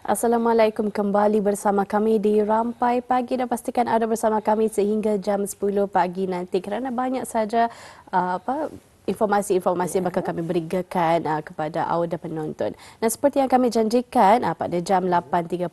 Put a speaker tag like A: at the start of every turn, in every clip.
A: Assalamualaikum, kembali bersama kami di Rampai Pagi dan pastikan ada bersama kami sehingga jam 10 pagi nanti kerana banyak saja informasi-informasi yang bakal kami berikan kepada awak dan penonton. Dan seperti yang kami janjikan pada jam 8.35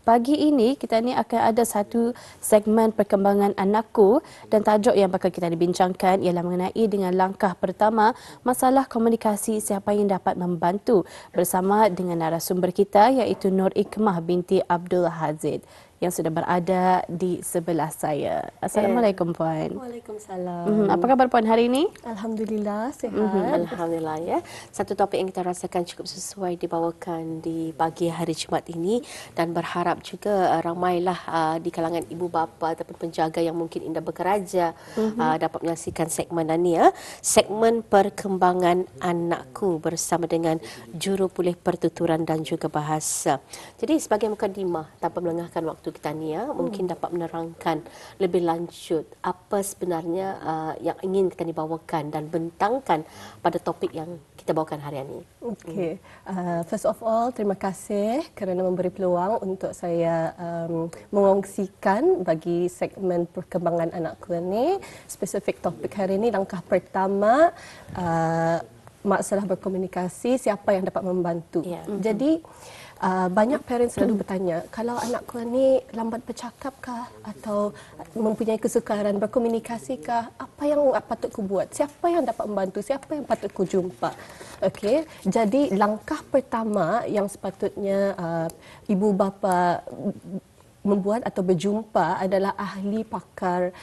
A: pagi ini kita ni akan ada satu segmen perkembangan anakku dan tajuk yang bakal kita dibincangkan ialah mengenai dengan langkah pertama masalah komunikasi siapa yang dapat membantu bersama dengan narasumber kita iaitu Nur Ikmah binti Abdul Hazid yang sudah berada di sebelah saya. Assalamualaikum Puan.
B: Waalaikumsalam.
A: Apa khabar Puan hari ini?
B: Alhamdulillah sihat.
C: Alhamdulillah ya. Satu topik yang kita rasakan cukup sesuai dibawakan di pagi hari Jumaat ini dan berharap juga ramailah di kalangan ibu bapa ataupun penjaga yang mungkin indah bekerja dapat menyaksikan segmen ini ya. Segmen perkembangan anakku bersama dengan jurupulih pertuturan dan juga bahasa. Jadi sebagai mukadimah tanpa melengahkan waktu kita ni ya, mungkin dapat menerangkan lebih lanjut apa sebenarnya yang ingin kita dibawakan dan bentangkan pada topik yang kita bawakan hari ini.
B: Okey. First of all, terima kasih kerana memberi peluang untuk saya mengongsikan bagi segmen perkembangan anakku ini. Spesifik topik hari ini, langkah pertama masalah berkomunikasi, siapa yang dapat membantu.
C: Yeah.
B: Jadi banyak parents selalu bertanya, kalau anakku ni lambat bercakap kah atau mempunyai kesukaran berkomunikasi kah, apa yang patut ku buat? Siapa yang dapat membantu? Siapa yang patut ku jumpa? Okey, jadi langkah pertama yang sepatutnya ibu bapa membuat atau berjumpa adalah ahli pakar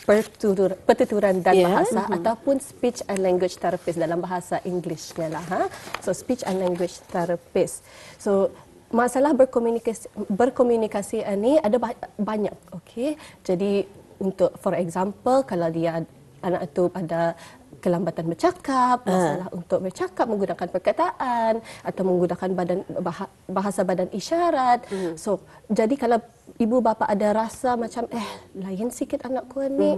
B: pertuturan dan bahasa ataupun speech and language therapist dalam bahasa Englishnya lah. So speech and language therapist. So masalah berkomunikasi ini ada banyak. Okey. Jadi untuk for example kalau dia anak itu ada kelambatan bercakap, masalah untuk bercakap menggunakan perkataan atau menggunakan bahasa badan isyarat. So jadi kalau ibu bapa ada rasa macam lain sikit anakku ni,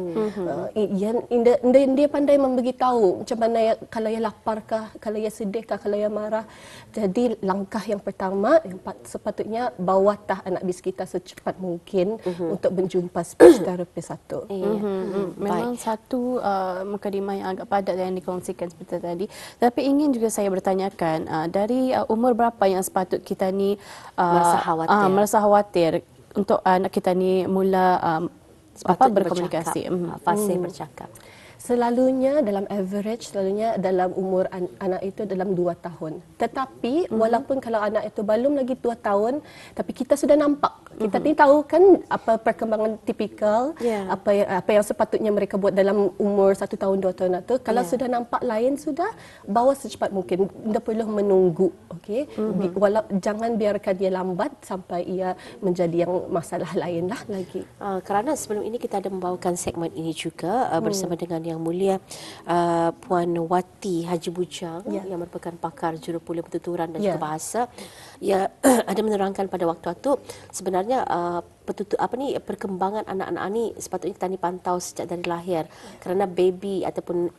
B: dia pandai memberitahu macam mana kalau ia lapar kah, kalau ia sedih kah, kalau ia marah. Jadi langkah yang pertama yang sepatutnya bawa anak bis kita secepat mungkin untuk berjumpa speech therapist satu.
A: Memang satu mukadimah yang agak padat yang dikongsikan seperti tadi. Tapi ingin juga saya bertanyakan dari umur berapa yang sepatut kita ni merasa khawatir untuk anak kita ni mula berkomunikasi,
C: fasih bercakap.
B: Selalunya dalam average, selalunya dalam umur anak itu dalam 2 tahun. Tetapi walaupun kalau anak itu belum lagi 2 tahun, tapi kita sudah nampak. Kita ni tahu kan apa perkembangan tipikal, apa yang sepatutnya mereka buat dalam umur 1 tahun 2 tahun itu. Kalau sudah nampak lain sudah, bawa secepat mungkin. Tidak perlu menunggu, okey? Jangan biarkan dia lambat sampai ia menjadi yang masalah lain lah lagi.
C: Kerana sebelum ini kita ada membawakan segmen ini juga bersama dengan Yang Mulia Puan Wati Haji Bujang yang merupakan pakar jurupulih pertuturan dan juga bahasa. Ya ada menerangkan pada waktu itu sebenarnya perkembangan anak-anak ni sepatutnya kita ni pantau sejak dari lahir kerana baby ataupun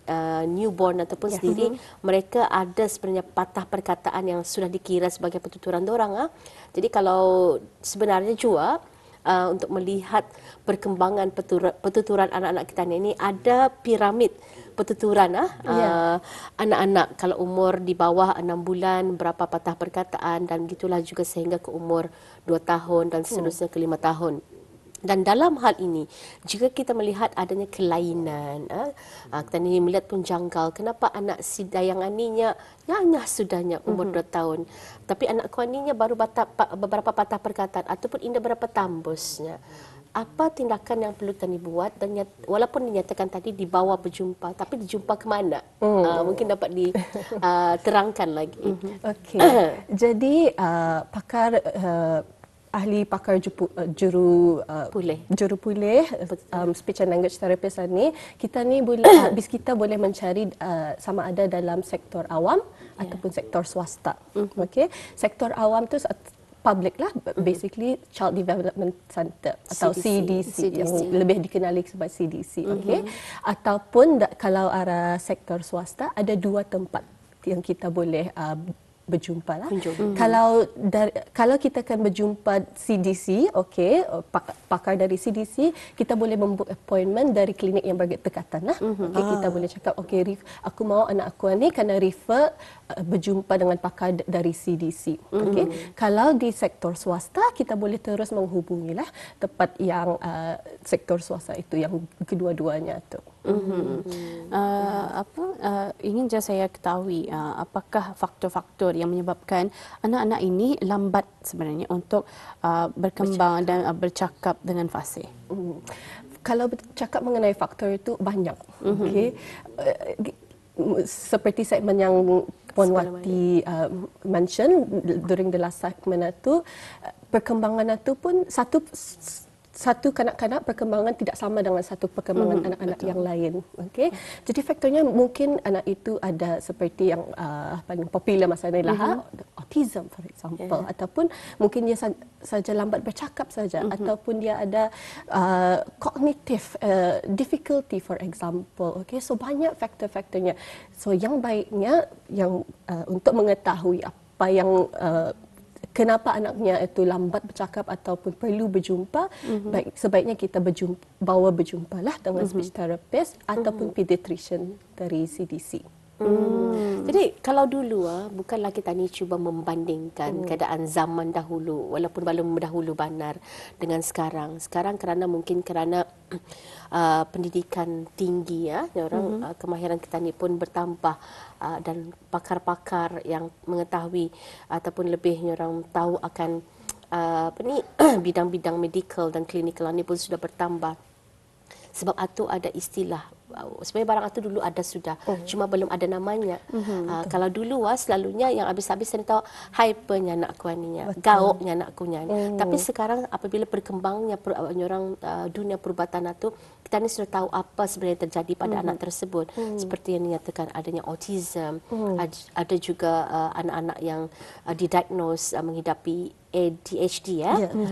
C: newborn ataupun sendiri mereka ada sebenarnya patah perkataan yang sudah dikira sebagai pertuturan dorang. Jadi kalau sebenarnya juga untuk melihat perkembangan pertuturan anak-anak kita ini ada piramid pertuturan anak-anak kalau umur di bawah 6 bulan berapa patah perkataan dan gitulah juga sehingga ke umur 2 tahun dan seterusnya ke 5 tahun. Dan dalam hal ini, jika kita melihat adanya kelainan, kita ni melihat pun janggal, kenapa anak si dayang aninya nyanyah sudahnya umur 2 tahun, tapi anak kuaninya baru beberapa patah perkataan ataupun indah berapa tambusnya. Apa tindakan yang perlu kita buat dan walaupun dinyatakan tadi dibawa berjumpa, tapi dijumpa ke mana? Mungkin dapat diterangkan lagi.
B: Okey. Jadi ahli pakar jurupulih speech and language therapist ni kita ni boleh kita boleh mencari sama ada dalam sektor awam ataupun sektor swasta. Okey, sektor awam tu public lah, basically Child Development Center atau CDC yang lebih dikenali sebagai CDC. Okey, ataupun kalau arah sektor swasta ada 2 tempat yang kita boleh berjumpa lah. Kalau kita akan berjumpa CDC, okey, pakar dari CDC, kita boleh membuat appointment dari klinik yang berdekatan lah. Okey, kita boleh cakap, okey, aku mau anak aku ni kena refer berjumpa dengan pakar dari CDC. Okey. Kalau di sektor swasta, kita boleh terus menghubungilah tempat yang sektor swasta itu yang kedua-duanya tu.
A: Ingin je saya ketahui apakah faktor-faktor yang menyebabkan anak-anak ini lambat sebenarnya untuk berkembang dan bercakap dengan fasih.
B: Kalau bercakap mengenai faktor itu banyak. Okey. Seperti segmen yang Puan Wati mention during the last segment itu, perkembangan itu pun satu kanak-kanak perkembangan tidak sama dengan satu perkembangan anak-anak yang lain. Okey. Jadi faktornya mungkin anak itu ada seperti yang paling popular masa ni lah, autism for example, ataupun mungkin dia saja lambat bercakap saja, ataupun dia ada cognitive difficulty for example. Okey. So banyak faktor-faktornya. So yang baiknya yang untuk mengetahui apa yang kenapa anaknya itu lambat bercakap ataupun perlu berjumpa, sebaiknya kita bawa berjumpalah dengan speech therapist ataupun pediatrician dari CDC.
C: Jadi kalau dulu bukanlah kita ni cuba membandingkan keadaan zaman dahulu walaupun belum dahulu banar dengan sekarang. Sekarang mungkin kerana pendidikan tinggi orang kemahiran kita ni pun bertambah dan pakar-pakar yang mengetahui ataupun lebih orang tahu akan bidang-bidang medical dan klinikal ni pun sudah bertambah. Sebab itu ada istilah, sebenarnya barang itu dulu ada sudah, cuma belum ada namanya. Kalau dulu selalunya yang habis-habis saya tahu hypernya anak kuaninya, gauknya anak kuaninya. Tapi sekarang apabila berkembangnya orang dunia perubatan itu, kita ni sudah tahu apa sebenarnya terjadi pada anak tersebut. Seperti yang dinyatakan adanya autism, ada juga anak-anak yang didiagnose menghadapi ADHD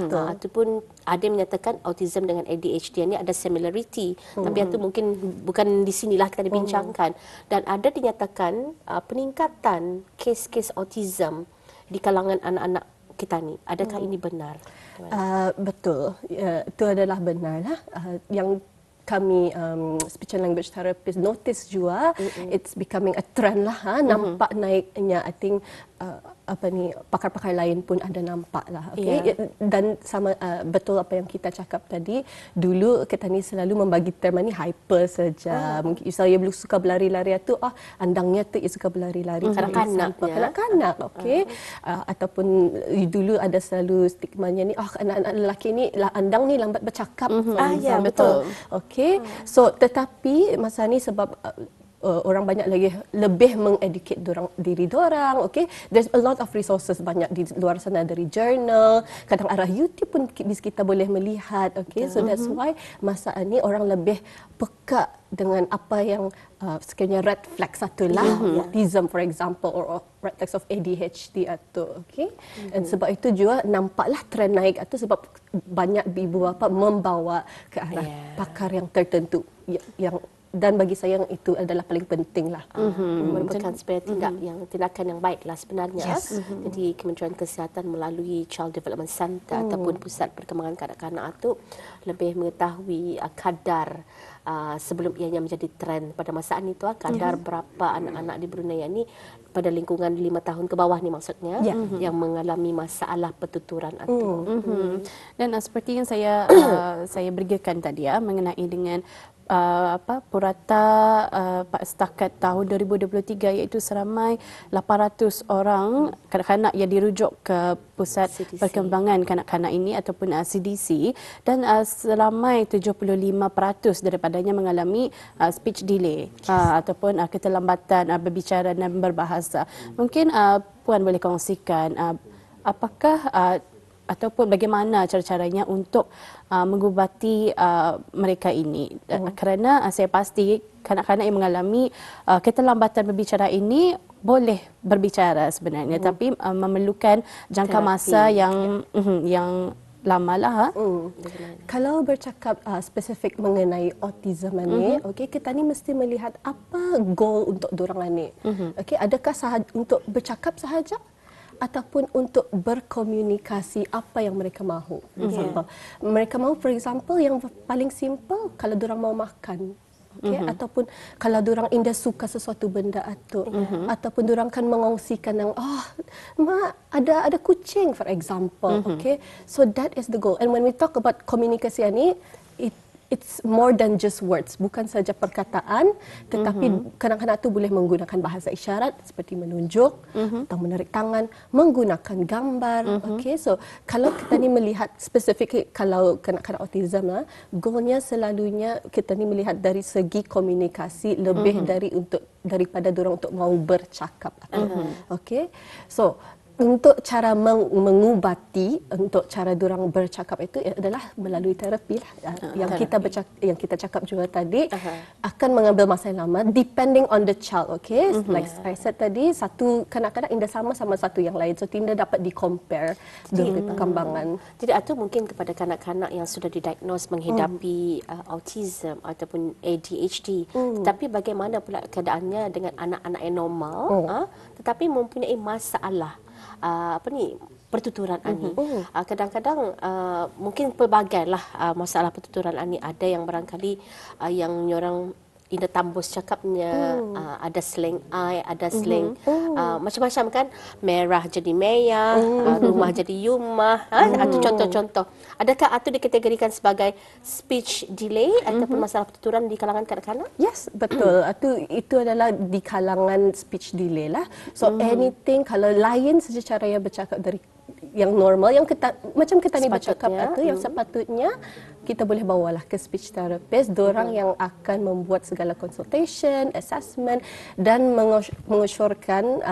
C: ataupun ada yang menyatakan autism dengan ADHD ini ada similarity, tapi itu mungkin bukan di sinilah kita dibincangkan. Dan ada dinyatakan peningkatan kes-kes autism di kalangan anak-anak kita ni. Adakah ini benar?
B: Betul, itu adalah benar lah. Yang kami speech and language therapist notice juga, it's becoming a trend lah, nampak naiknya. I think pakar-pakar lain pun ada nampak lah. Okay? Dan sama betul apa yang kita cakap tadi, dulu kita ni selalu membagi term ni hyper saja. Mungkin saya belum suka berlari-lari tu, andangnya tu suka berlari-lari. Kanak-kanak, okey. Ataupun dulu ada selalu stigmanya ni, anak-anak lelaki ni andang ni lambat bercakap.
A: Ya, betul.
B: Okey. So tetapi masa ni sebab orang banyak lagi lebih mengeducate diri dorang, okey. There's a lot of resources banyak di luar sana, dari journal, kadang arah YouTube pun kita boleh melihat, okey. So that's why masa ni orang lebih peka dengan apa yang sekiranya red flag satulah, autism for example, or red flags of ADHD atau, okey. Dan sebab itu juga nampaklah trend naik itu sebab banyak ibu bapa membawa ke arah pakar yang tertentu yang, dan bagi saya itu adalah paling penting lah.
C: Merupakan supaya tindakan yang baiklah sebenarnya. Jadi Kementerian Kesihatan melalui Child Development Center ataupun Pusat Perkembangan Kanak-kanak itu lebih mengetahui kadar sebelum ianya menjadi trend pada masaan itu, kadar berapa anak-anak di Brunei ini pada lingkungan 5 tahun ke bawah ni maksudnya yang mengalami masalah pertuturan itu.
A: Dan seperti yang saya berikan tadi mengenai dengan purata setakat tahun 2023 iaitu seramai 800 orang kanak-kanak yang dirujuk ke Pusat CDC. Perkembangan Kanak-kanak ini ataupun CDC, dan seramai 75% daripadanya mengalami speech delay ataupun keterlambatan berbicara dan berbahasa. Mungkin Puan boleh kongsikan apakah ataupun bagaimana cara-caranya untuk mengubati mereka ini, kerana saya pasti kanak-kanak yang mengalami keterlambatan berbicara ini boleh berbicara sebenarnya, tapi memerlukan jangka masa yang lamalah. Ha?
B: Kalau bercakap spesifik mengenai autism ni, okey, kita ni mesti melihat apa goal untuk dorang ni. Okey, adakah untuk bercakap sahaja ataupun untuk berkomunikasi apa yang mereka mahu. Mereka mahu, for example, yang paling simple kalau dorang mau makan. Okay? Ataupun kalau diorang indah suka sesuatu benda itu, ataupun diorang kan mengongsikan yang mak ada kucing, for example. Okay, so that is the goal. And when we talk about komunikasi ini, it's more than just words, bukan saja perkataan, tetapi kanak-kanak tu boleh menggunakan bahasa isyarat seperti menunjuk atau menarik tangan, menggunakan gambar. Okay, so kalau kita ni melihat spesifik kalau kanak-kanak autism lah, goalnya selalunya kita ni melihat dari segi komunikasi lebih daripada dorang untuk mau bercakap. Okay, so untuk cara mengubati, untuk cara dorang bercakap itu adalah melalui terapi lah. Yang kita cakap juga tadi akan mengambil masa yang lama depending on the child. Okay, like I said tadi, satu kanak-kanak indah sama satu yang lain, so tidak dapat di-compare dengan perkembangan.
C: Jadi itu mungkin kepada kanak-kanak yang sudah didiagnos menghidapi autism ataupun ADHD, tetapi bagaimana pula keadaannya dengan anak-anak yang normal tetapi mempunyai masalah pertuturan ani. Kadang-kadang mungkin pelbagailah masalah pertuturan ani. Ada yang barangkali yang orang Indah Tambus cakapnya, ada slang I, ada slang macam-macam kan, merah jadi meyah, rumah jadi yumah. Itu contoh-contoh. Adakah itu dikategorikan sebagai speech delay ataupun masalah pertuturan di kalangan kanak-kanak?
B: Yes, betul. Itu adalah di kalangan speech delay lah. So anything kalau lain saja cara yang bercakap dari yang normal, yang macam kita ni bercakap itu, yang sepatutnya kita boleh bawalah ke speech therapist, dorang yang akan membuat segala consultation, assessment dan mengesyorkan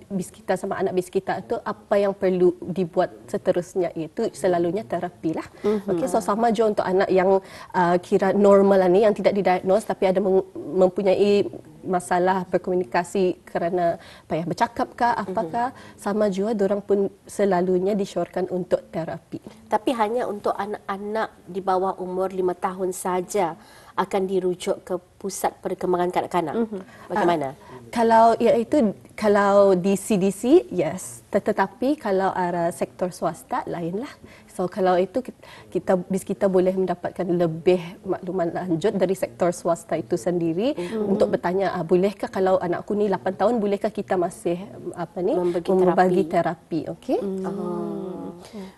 B: bis kita sama anak bis kita itu apa yang perlu dibuat seterusnya, itu selalunya terapi lah. Okay, so sama juga untuk anak yang kira normal ni, yang tidak didiagnos tapi ada mempunyai masalah berkomunikasi kerana payah bercakap kah, apakah, sama juga dorang pun selalunya disyorkan untuk terapi.
C: Tapi hanya untuk anak-anak di bawah umur 5 tahun saja akan dirujuk ke pusat perkembangan kanak-kanak. Bagaimana? Kalau di CDC, yes. Tetapi kalau arah sektor swasta, lainlah. So kalau itu kita boleh mendapatkan lebih maklumat lanjut dari sektor swasta itu sendiri untuk bertanya, bolehkah kalau anakku ni 8 tahun, bolehkah kita masih membagi terapi? Okey.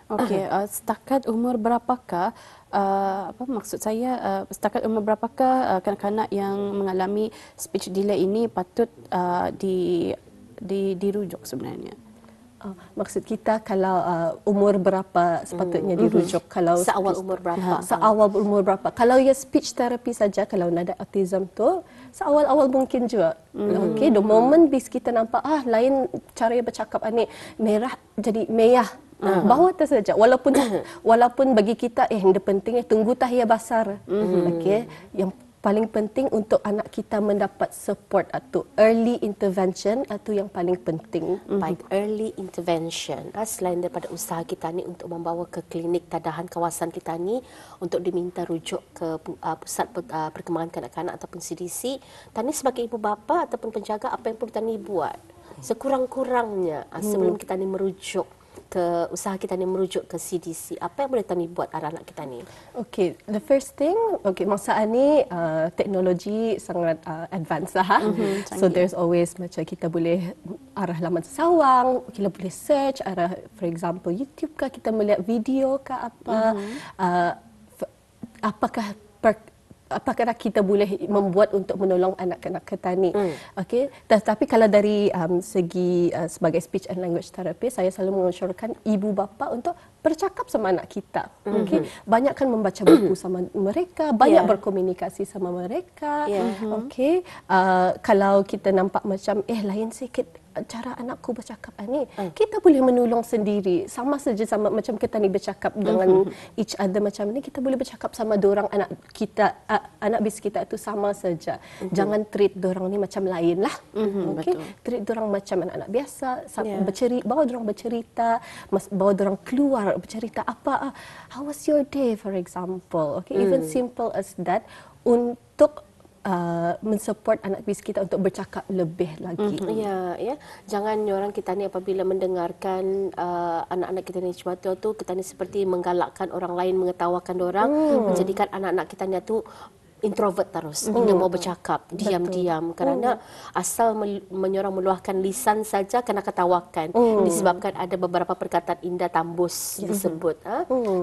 A: Okey, setakat umur berapakah maksud saya setakat umur berapakah kanak-kanak yang mengalami speech delay ini patut dirujuk sebenarnya?
B: Maksud kita kalau umur berapa sepatutnya dirujuk? Kalau
C: seawal umur berapa?
B: Seawal umur berapa? Kalau ya speech therapy saja, kalau nada autism tu seawal-awal mungkin juga. Okey, the moment bis kita nampak lain cara bercakap ni, merah jadi meyah. Bawa tu saja, walaupun bagi kita yang penting tunggu tahiyah basar. Okey, yang paling penting untuk anak kita mendapat support atau early intervention atau yang paling penting.
C: Baik, early intervention. Selain daripada usaha kita ni untuk membawa ke klinik tadahan kawasan kita ni untuk diminta rujuk ke pusat perkembangan kanak-kanak ataupun CDC, Tani sebagai ibu bapa ataupun penjaga, apa yang perlu Tani buat sekurang-kurangnya sebelum kita ni merujuk ke usaha kita ni merujuk ke CDC, apa yang boleh Tani buat arah anak kita ni?
B: Okay, the first thing, masa ni teknologi sangat advance lah. So there's always macam kita boleh arah laman sesawang, kita boleh search arah, for example YouTube kah, kita melihat video kah apa, apakah kita boleh membuat untuk menolong anak-anak kita ni. Okey, tetapi kalau dari segi sebagai speech and language therapist, saya selalu mengesyorkan ibu bapa untuk bercakap sama anak kita. Okey, banyak kan membaca buku sama mereka, banyak berkomunikasi sama mereka. Okey, kalau kita nampak macam lain sikit, cara anakku bercakap ni, kita boleh menolong sendiri. Sama saja sama macam kita ni bercakap dengan each other macam ni, kita boleh bercakap sama dorang anak kita, anak bis kita tu sama saja. Jangan treat dorang ni macam lain lah. Okay? Treat dorang macam anak-anak biasa, bawa dorang bercerita, bawa dorang keluar bercerita apa, how was your day for example. Okay? Even simple as that untuk mensupport anak bis kita untuk bercakap lebih lagi.
C: Ya. Jangan orang kita ni apabila mendengarkan anak-anak kita ni cuma tu kita ni seperti menggalakkan orang lain, mengetawakan orang, menjadikan anak-anak kita ni tu introvert terus, tidak mau bercakap, diam-diam kerana asal menyorang meluahkan lisan saja kena ketawakan disebabkan ada beberapa perkataan indah tambus disebut.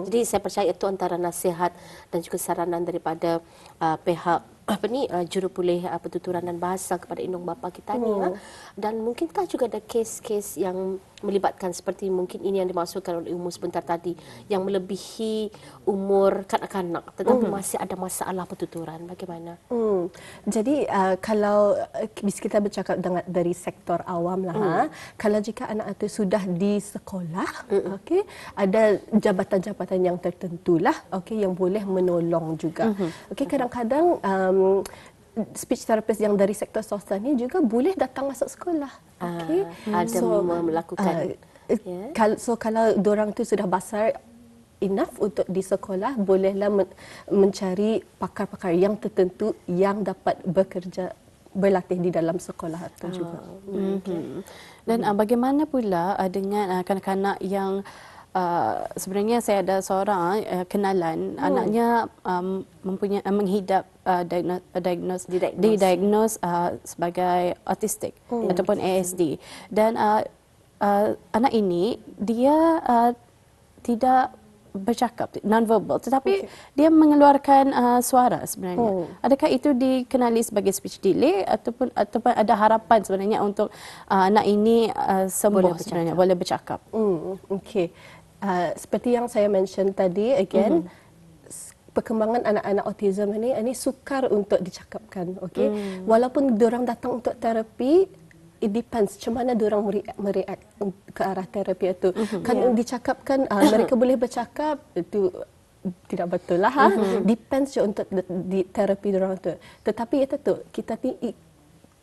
C: Jadi saya percaya itu antara nasihat dan juga saranan daripada pihak jurupulih pertuturan dan bahasa kepada indung bapa kita ni. Dan mungkinkah juga ada kes-kes yang melibatkan seperti mungkin ini yang dimaksudkan oleh Umu sebentar tadi, yang melebihi umur kanak-kanak tetapi masih ada masalah pertuturan, bagaimana?
B: Jadi kalau kita bercakap dari sektor awam lah, kalau jika anak itu sudah di sekolah, okey, ada jabatan-jabatan yang tertentu lah, okey, yang boleh menolong juga. Okey, kadang-kadang speech therapist yang dari sektor swasta ni juga boleh datang masuk sekolah. Okay.
C: Ada melakukan.
B: Kalau dorang tu sudah besar enough untuk di sekolah, bolehlah mencari pakar-pakar yang tertentu yang dapat berlatih di dalam sekolah itu juga.
A: Dan bagaimana pula dengan kanak-kanak yang sebenarnya saya ada seorang kenalan, anaknya menghidap didiagnos sebagai autistik ataupun ASD, dan anak ini dia tidak bercakap, non-verbal, tetapi dia mengeluarkan suara sebenarnya. Adakah itu dikenali sebagai speech delay ataupun ada harapan sebenarnya untuk anak ini sembuh sebenarnya, boleh bercakap?
B: Okey. Seperti yang saya mention tadi, again, perkembangan anak-anak autism ini sukar untuk dicakapkan. Okay? Walaupun diorang datang untuk terapi, it depends macam mana diorang mereact ke arah terapi itu. Kan dicakapkan mereka boleh bercakap, itu tidak betul lah. Depends je untuk di terapi diorang tu. Tetapi itu tu, kita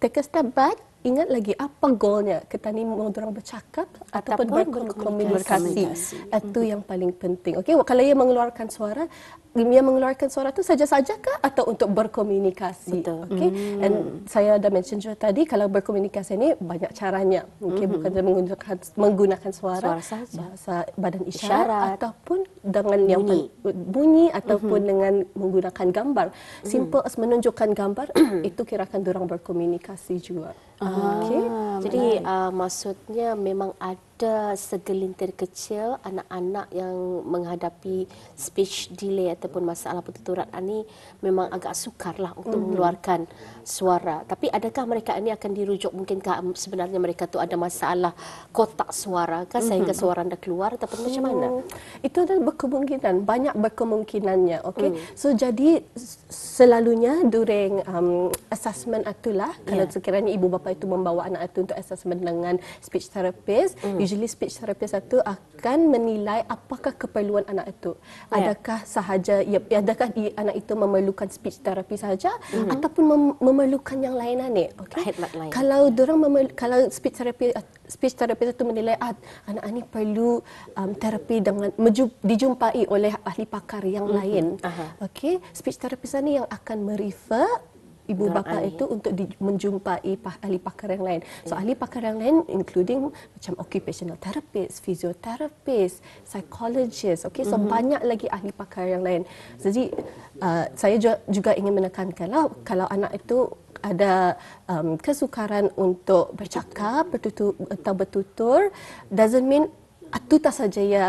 B: take a step back, ingat lagi apa goalnya. Kita ni mau orang bercakap ataupun berkomunikasi. Itu yang paling penting. Okey, kalau ia mengeluarkan suara tu saja-sajakah atau untuk berkomunikasi? Okey. Dan saya ada mention juga tadi, kalau berkomunikasi ni banyak caranya. Okey, bukan menggunakan suara bahasa badan isyarat ataupun dengan yang bunyi ataupun dengan menggunakan gambar. Simple as menunjukkan gambar itu kirakan orang berkomunikasi juga.
C: Jadi maksudnya memang ada segelintir kecil anak-anak yang menghadapi speech delay ataupun masalah pertuturan ini memang agak sukarlah untuk mengeluarkan suara. Tapi adakah mereka ini akan dirujuk, mungkinkah sebenarnya mereka tu ada masalah kotak suara kah sehingga suara anda keluar ataupun macam mana?
B: Itu adalah berkemungkinan, banyak berkemungkinannya. Okey. So jadi selalunya during assessment itulah, kalau sekiranya ibu bapa itu membawa anak itu untuk assessment dengan speech therapist, usually speech therapist itu akan menilai apakah keperluan anak itu. Adakah sahaja adakah anak itu memerlukan speech therapy saja ataupun memerlukan yang lain ni. Okey. Kalau kalau speech therapist itu menilai anak ini perlu terapi dengan dijumpai oleh ahli pakar yang lain. Okey, speech therapist ni yang akan merefer ibu bapa itu untuk menjumpai ahli pakar yang lain. So ahli pakar yang lain including macam occupational therapist, physiotherapist, psychologist. Okay, so banyak lagi ahli pakar yang lain. Jadi saya juga ingin menekankanlah, kalau anak itu ada kesukaran untuk bercakap atau bertutur, doesn't mean itu tak saja ya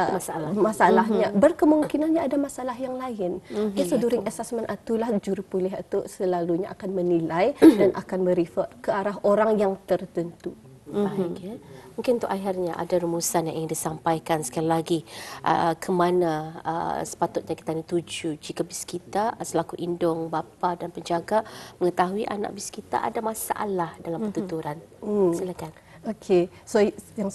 B: masalahnya. Berkemungkinannya ada masalah yang lain. So during assessment itulah jurupulih itu selalunya akan menilai dan akan merefer ke arah orang yang tertentu.
C: Baik, ya. Mungkin untuk akhirnya ada rumusan yang ingin disampaikan sekali lagi ke mana sepatutnya kita tuju jika bis kita selaku indung, bapa dan penjaga mengetahui anak bis kita ada masalah dalam pertuturan. Silakan.
B: Okey, so yang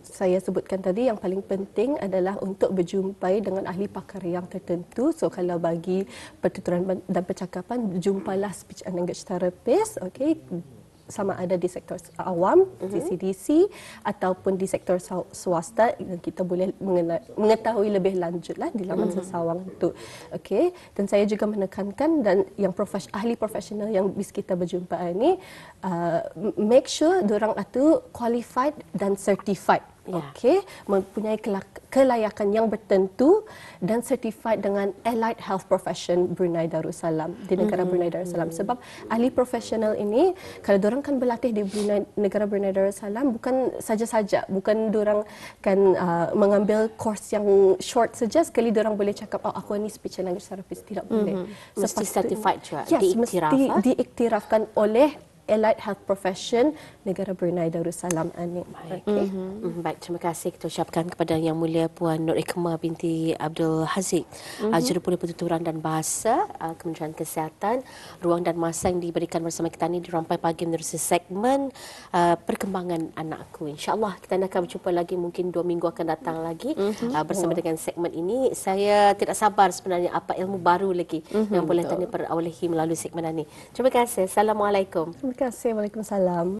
B: saya sebutkan tadi yang paling penting adalah untuk berjumpai dengan ahli pakar yang tertentu. So kalau bagi pertuturan dan percakapan, jumpalah speech and language therapist, okey, sama ada di sektor awam, CCDC ataupun di sektor swasta, kita boleh mengetahui lebih lanjutlah di laman sesawang itu. Okey, dan saya juga menekankan dan yang ahli profesional yang bis kita berjumpa ini make sure diorang itu qualified dan certified. Okey, mempunyai kelayakan yang bertentu dan certified dengan Allied Health Profession Brunei Darussalam, di negara Brunei Darussalam. Sebab ahli profesional ini, kalau diorang kan berlatih di negara Brunei Darussalam, bukan saja-saja, bukan diorang kan mengambil course yang short saja, sekali diorang boleh cakap, oh aku ni speech and language therapist. Tidak boleh.
C: Mesti certified juga,
B: yes, mesti diiktirafkan oleh Allied Health Profession negara Brunei Darussalam ini.
C: Okay. Baik, terima kasih kita ucapkan kepada Yang Mulia Puan Nur Ikmah binti Abdul Haziq, Jurupoli Pertuturan dan Bahasa Kementerian Kesihatan. Ruang dan masa yang diberikan bersama kita ini dirampai pagi menerusi segmen perkembangan anakku. InsyaAllah kita akan berjumpa lagi mungkin 2 minggu akan datang lagi bersama dengan segmen ini. Saya tidak sabar sebenarnya apa ilmu baru lagi yang boleh tanya perolehi melalui segmen ini. Terima kasih. Assalamualaikum.
B: Terima kasih. Waalaikumsalam.